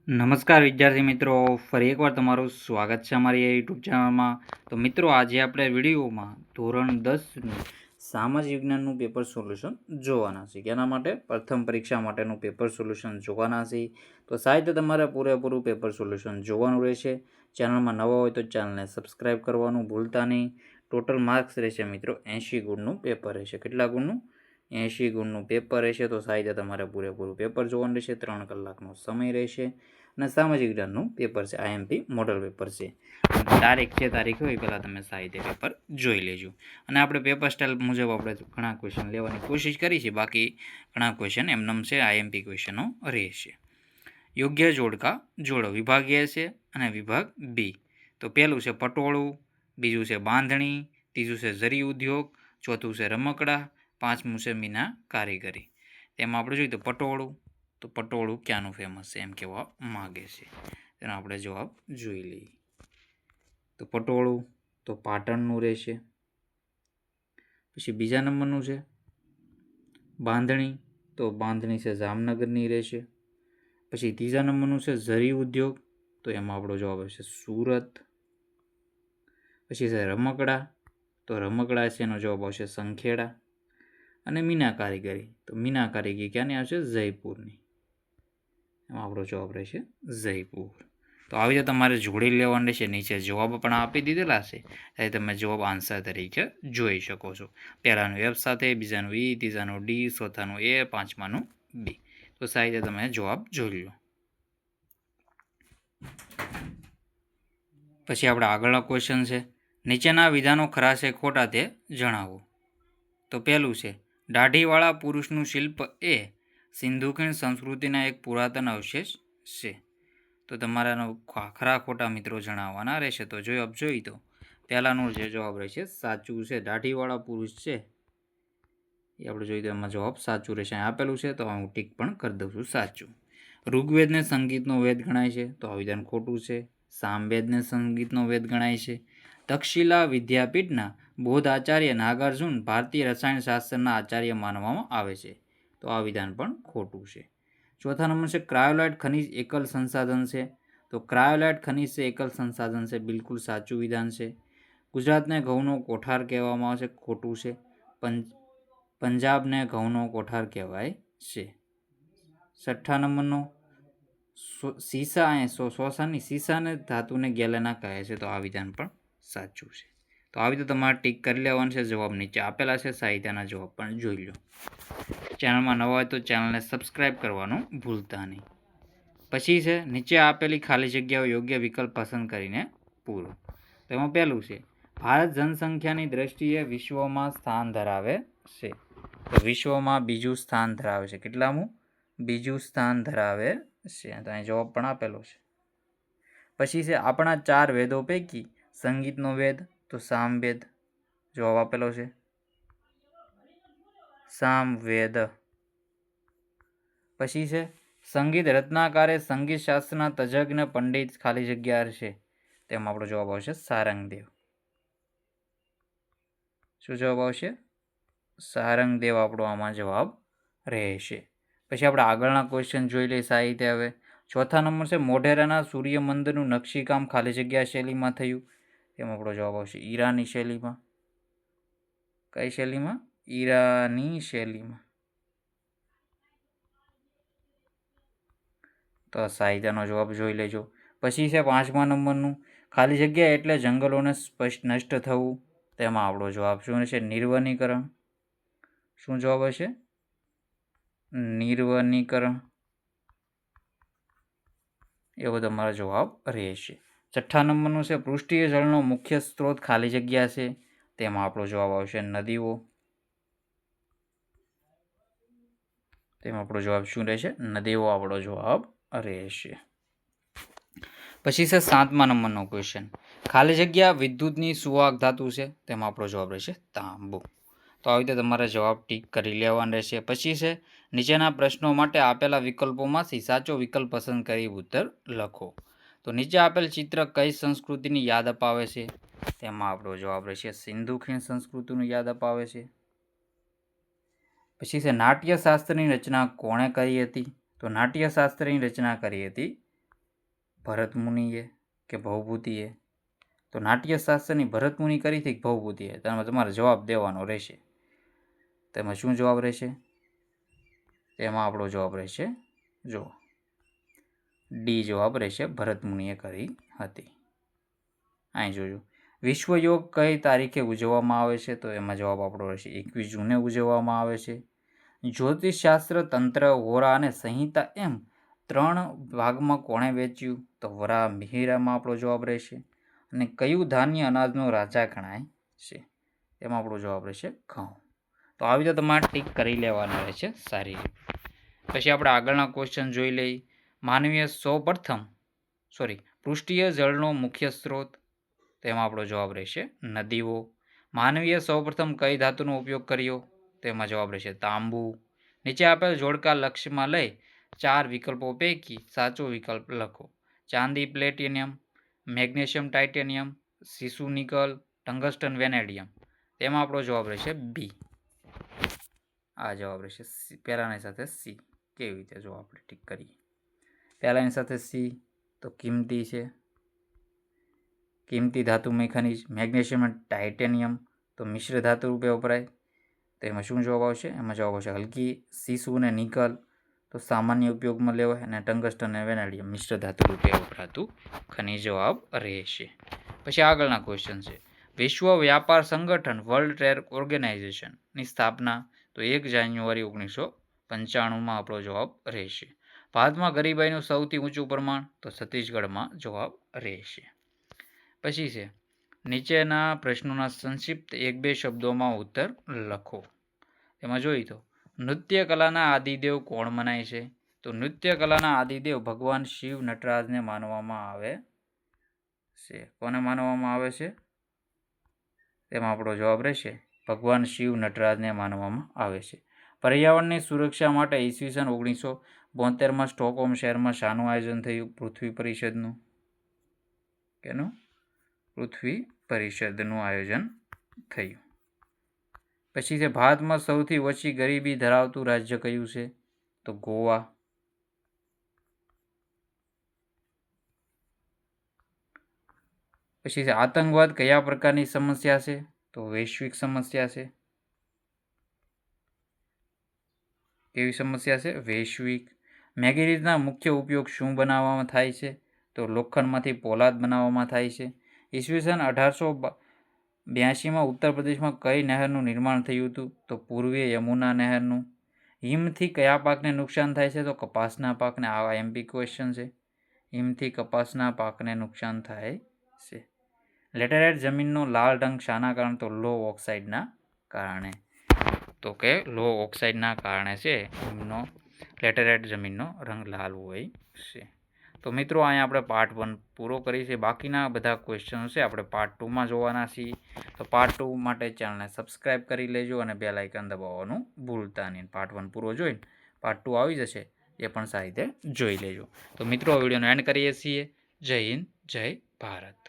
નમસ્કાર વિદ્યાર્થી મિત્રો, ફરી એકવાર તમારું સ્વાગત છે અમારી યુટ્યુબ ચેનલમાં. તો મિત્રો, આજે આપણે વિડીયોમાં ધોરણ 10નું સામાજિક વિજ્ઞાનનું પેપર સોલ્યુશન જોવાના છે. એના માટે પ્રથમ પરીક્ષા માટેનું પેપર સોલ્યુશન જોવાના છે. તો સાહિત્ય તમારે પૂરેપૂરું પેપર સોલ્યુશન જોવાનું રહેશે. ચેનલમાં નવા હોય તો ચેનલને સબસ્ક્રાઈબ કરવાનું ભૂલતા નહીં. ટોટલ માર્ક્સ રહેશે મિત્રો 80 ગુણનું પેપર રહેશે. કેટલા ગુણનું? 80 ગુણનું પેપર રહેશે. તો સાહિત્ય તમારે પૂરેપૂરું પેપર જોવાનું રહેશે. 3 કલાકનો સમય રહેશે અને સામાજિક વિજ્ઞાનનું પેપર છે, આઈએમપી મોડલ પેપર છે. તારીખ હોય પહેલાં તમે સાહિત્ય પેપર જોઈ લેજો. અને આપણે પેપર સ્ટાઇલ મુજબ આપણે ઘણા ક્વેશ્ચન લેવાની કોશિશ કરી છે. બાકી ઘણા ક્વેશ્ચન એમનેમ છે, આઈએમપી ક્વેશ્ચનો રહેશે. યોગ્ય જોડકા જોડો. વિભાગ એ છે અને વિભાગ બી. તો પહેલું છે પટોળું, બીજું છે બાંધણી, ત્રીજું છે ઝરી ઉદ્યોગ, ચોથું છે રમકડા, પાંચમું છે મીના કારીગરી. તેમાં આપણે જોઈએ તો પટોળું ક્યાંનું ફેમસ છે એમ કહેવા માગે છે. તેનો આપણે જવાબ જોઈ લઈએ. તો પટોળું તો પાટણનું રહેશે. પછી બીજા નંબરનું છે બાંધણી, તો બાંધણી છે જામનગરની રહેશે. પછી ત્રીજા નંબરનું છે ઝરી ઉદ્યોગ, તો એમાં આપણો જવાબ આવશે સુરત. પછી છે રમકડા, તો રમકડા છે એનો જવાબ આવશે સંખેડા. અને મીના કારીગરી, તો મીના કારીગરી ક્યાંની આવશે? જયપુરની. એમાં આપણો જવાબ રહેશે જયપુર. તો આવી રીતે તમારે જોડી લેવાનું રહેશે. નીચે જવાબ પણ આપી દીધેલા છે, ત્યારે તમે જવાબ આન્સર તરીકે જોઈ શકો છો. પહેલાનું એફ સાથે, બીજાનું ઈ, ત્રીજાનું ડી, ચોથાનું એ, પાંચમાનું બી. તો સારી રીતે તમે જવાબ જોઈ લો. પછી આપણે આગળનો ક્વેશ્ચન છે, નીચેના વિધાનો ખરા છે ખોટા તે જણાવો. તો પહેલું છે દાઢીવાળા પુરુષનું શિલ્પ એ સિંધુ ખીણ સંસ્કૃતિના એક પુરાતન અવશેષ છે. તો તમારાનો ખરા ખોટા મિત્રો જણાવવાના રહેશે. તો જવાબ જોઈ તો પહેલાંનો જે જવાબ રહેશે સાચું છે. દાઢીવાળા પુરુષ છે એ આપણે જોઈએ તો એમાં જવાબ સાચું રહેશે. આપેલું છે તો હું ટીક પણ કરી દઉં છું સાચું. ઋગ્વેદને સંગીતનો વેદ ગણાય છે, તો આ વિધાન ખોટું છે. સામવેદને સંગીતનો વેદ ગણાય છે. તક્ષશિલા વિદ્યાપીઠના બૌદ્ધ આચાર્ય નાગાર્જુન ભારતીય રસાયણશાસ્ત્રના આચાર્ય માનવામાં આવે છે, તો આ વિધાન પણ ખોટું છે. ચોથા નંબર છે ક્રાયોલાઇટ ખનિજ એકલ સંસાધન છે, તો ક્રાયોલાઇટ ખનિજ છે એકલ સંસાધન છે, બિલકુલ સાચું વિધાન છે. ગુજરાતને ઘઉંનો કોઠાર કહેવામાં આવે છે, ખોટું છે. પંજાબને ઘઉંનો કોઠાર કહેવાય છે. છઠ્ઠા નંબરનો સીસાને ધાતુને ગેલેના કહે છે, તો આ વિધાન પણ સાચું છે. તો આવી રીતે તમારે ટીક કરી લેવાનું છે. જવાબ નીચે આપેલા છે, સાહિત્યના જવાબ પણ જોઈ લો. ચેનલમાં નવા હોય તો ચેનલને સબસ્ક્રાઈબ કરવાનું ભૂલતા નહીં. પછી છે નીચે આપેલી ખાલી જગ્યાઓ યોગ્ય વિકલ્પ પસંદ કરીને પૂરો. તેમાં પહેલું છે ભારત જનસંખ્યાની દ્રષ્ટિએ વિશ્વમાં સ્થાન ધરાવે છે, તો વિશ્વમાં બીજું સ્થાન ધરાવે છે. કેટલામું? બીજું સ્થાન ધરાવે છે. તો અહીં જવાબ પણ આપેલો છે. પછી છે આપણા 4 વેદો પૈકી સંગીતનો વેદ, તો સામવેદ. જવાબ આપેલો છે સામવેદ. પછી છે સંગીત રત્નાકારે સંગીત શાસ્ત્રના તજજ્ઞ પંડિત ખાલી જગ્યા છે, તેમાં આપણો જવાબ આવશે સારંગદેવ. શું જવાબ આવશે? સારંગદેવ આપણો આમાં જવાબ રહેશે. પછી આપણે આગળના ક્વેશ્ચન જોઈ લઈએ સાહિત્ય. હવે ચોથા નંબર છે મોઢેરાના સૂર્ય મંદિરનું નકશીકામ ખાલી જગ્યા શૈલીમાં થયું, તેમાં આપણો જવાબ આવશે ઈરાની શૈલીમાં. કઈ શૈલીમાં? ઈરાની શૈલીમાં. તો સાહિત્યનો જવાબ જોઈ લેજો. પછી છે પાંચમા નંબરનું ખાલી જગ્યા એટલે જંગલોને સ્પષ્ટ નષ્ટ થવું, તેમાં આપણો જવાબ શું રહેશે? નિર્વનીકરણ. શું જવાબ હશે? નિર્વનીકરણ. એવો તમારો જવાબ રહેશે. છઠ્ઠા નંબરનું છે પૃષ્ઠીય જળનો મુખ્ય સ્ત્રોત ખાલી જગ્યા છે, તેમાં આપણો જવાબ આવશે નદીઓ. તેમાં આપણો જવાબ શું રહેશે? નદીઓ આપણો જવાબ રહેશે. પછી છે સાતમા નંબરનો ક્વેશ્ચન ખાલી જગ્યા વિદ્યુતની સુવાહક ધાતુ છે, તેમાં આપણો જવાબ રહેશે તાંબુ. તો આવી રીતે તમારે જવાબ ટીક કરી લેવાનો રહેશે. પછી છે નીચેના પ્રશ્નો માટે આપેલા વિકલ્પોમાંથી સાચો વિકલ્પ પસંદ કરી ઉત્તર લખો. તો નીચે આપેલ ચિત્ર કઈ સંસ્કૃતિની યાદ અપાવે છે, તેમાં આપણો જવાબ રહેશે સિંધુ ખીણ સંસ્કૃતિની યાદ અપાવે છે. પછી છે નાટ્યશાસ્ત્રની રચના કોણે કરી હતી, તો નાટ્યશાસ્ત્રની રચના કરી હતી ભરતમુનિએ કે ભવભૂતિએ? તો નાટ્યશાસ્ત્રની ભરતમુનિ કરી હતી કે ભવભૂતિએ? તમારે જવાબ દેવાનો રહેશે. તેમાં શું જવાબ રહેશે? તેમાં આપણો જવાબ રહેશે જો ડી જવાબ રહેશે, ભરતમુનિએ કરી હતી. અહીં જોજો, વિશ્વ યોગ કઈ તારીખે ઉજવવામાં આવે છે? તો એમાં જવાબ આપણો રહેશે 21 જૂને ઉજવવામાં આવે છે. જ્યોતિષશાસ્ત્ર, તંત્ર, હોરા અને સંહિતા એમ 3 ભાગમાં કોણે વેચ્યું? તો વરાહ મિહિરમાં આપણો જવાબ રહેશે. અને કયું ધાન્ય અનાજનો રાજા ગણાય છે? એમાં આપણો જવાબ રહેશે ઘઉં. તો આવી રીતે તમારે ટીક કરી લેવાના રહેશે સારી રીતે. પછી આપણે આગળના ક્વેશ્ચન જોઈ લઈએ. માનવીય પૃષ્ઠીય જળનો મુખ્ય સ્ત્રોત? તેમાં આપણો જવાબ રહેશે નદીઓ. માનવીય સૌપ્રથમ કઈ ધાતુનો ઉપયોગ કર્યો? તેમાં જવાબ રહેશે તાંબુ. નીચે આપેલ જોડકા લક્ષ્યમાં લઈ 4 વિકલ્પો પૈકી સાચો વિકલ્પ લખો. ચાંદી પ્લેટિનિયમ, મેગ્નેશિયમ ટાઇટેનિયમ, સીસુ નિકલ, ટંગસ્ટન વેનેડિયમ. તેમાં આપણો જવાબ રહેશે બી. આ જવાબ રહેશે પહેલાની સાથે સી. કેવી રીતે જો આપણે ઠીક કરીએ. પહેલાની સાથે સી તો કિંમતી છે, કિંમતી ધાતુમય ખનિજ. મેગ્નેશિયમ અને ટાઇટેનિયમ તો મિશ્ર ધાતુ રૂપે વપરાય. તો એમાં શું જવાબ આવશે? એમાં જવાબ આવશે હલકી. સીસુ અને નિકલ તો સામાન્ય ઉપયોગમાં લેવાય, અને ટંગસ્ટન અને વેનેડિયમ મિશ્ર ધાતુ રૂપે વપરાતું ખનિજ જવાબ રહેશે. પછી આગળના ક્વેશ્ચન છે, વિશ્વ વ્યાપાર સંગઠન વર્લ્ડ ટ્રેડ ઓર્ગેનાઇઝેશનની સ્થાપના? તો 1 જાન્યુઆરી 1995માં આપણો જવાબ રહેશે. ભારતમાં ગરીબાઈનું સૌથી ઊંચું પ્રમાણ? તો છત્તીસગઢમાં જવાબ રહેશે. પછી છે, નીચેના પ્રશ્નોના સંક્ષિપ્ત 1-2 શબ્દોમાં ઉત્તર લખો. એમાં જોઈએ તો નૃત્ય કલાના આદિદેવ કોણ મનાય છે? તો નૃત્ય કલાના આદિદેવ ભગવાન શિવ નટરાજને માનવામાં આવે છે. કોને માનવામાં આવે છે? તેમાં આપણો જવાબ રહેશે ભગવાન શિવ નટરાજને માનવામાં આવે છે. પર્યાવરણની સુરક્ષા માટે ઈસવીસન 1972માં સ્ટોકહોમ શહેરમાં શાનું આયોજન થયું? પૃથ્વી પરિષદનું. કેનું? પૃથ્વી પરિષદનું આયોજન થયું. પછી છે, ભારતમાં સૌથી ઓછી ગરીબી ધરાવતું રાજ્ય કયું છે? તો ગોવા. પછી છે, આતંકવાદ કયા પ્રકારની સમસ્યા છે? તો વૈશ્વિક સમસ્યા છે. કેવી સમસ્યા છે? વૈશ્વિક. મેંગેનીઝના મુખ્ય ઉપયોગ શું બનાવવામાં થાય છે? તો લોખંડમાંથી પોલાદ બનાવવામાં થાય છે. ઈસવીસન 1882માં ઉત્તર પ્રદેશમાં કઈ નહેરનું નિર્માણ થયું હતું? તો પૂર્વીય યમુના નહેરનું. હિમથી કયા પાકને નુકસાન થાય છે? તો કપાસના પાકને. આવા એમપી ક્વેશ્ચન છે. હિમથી કપાસના પાકને નુકસાન થાય છે. લેટેરાઇટ જમીનનો લાલ રંગ શાના કારણે? તો લો ઓક્સાઇડના કારણે. તો કે લો ઓક્સાઇડના કારણે છે એમનો લેટેરાઇટ જમીનનો રંગ લાલ હોય છે. તો મિત્રો અહીંયા આપણે પાર્ટ 1 પૂરો કરી છે. બાકીના બધા ક્વેશ્ચનો છે આપણે પાર્ટ 2માં જોવાના છીએ. તો પાર્ટ 2 માટે ચેનલને સબસ્ક્રાઈબ કરી લેજો અને બેલ આઇકન દબાવવાનું ભૂલતા નહીં. પાર્ટ 1 પૂરો જોઈને પાર્ટ 2 આવી જશે, એ પણ સારી રીતે જોઈ લેજો. તો મિત્રો વિડીયોનો એન્ડ કરીએ છીએ. જય હિન્દ, જય ભારત.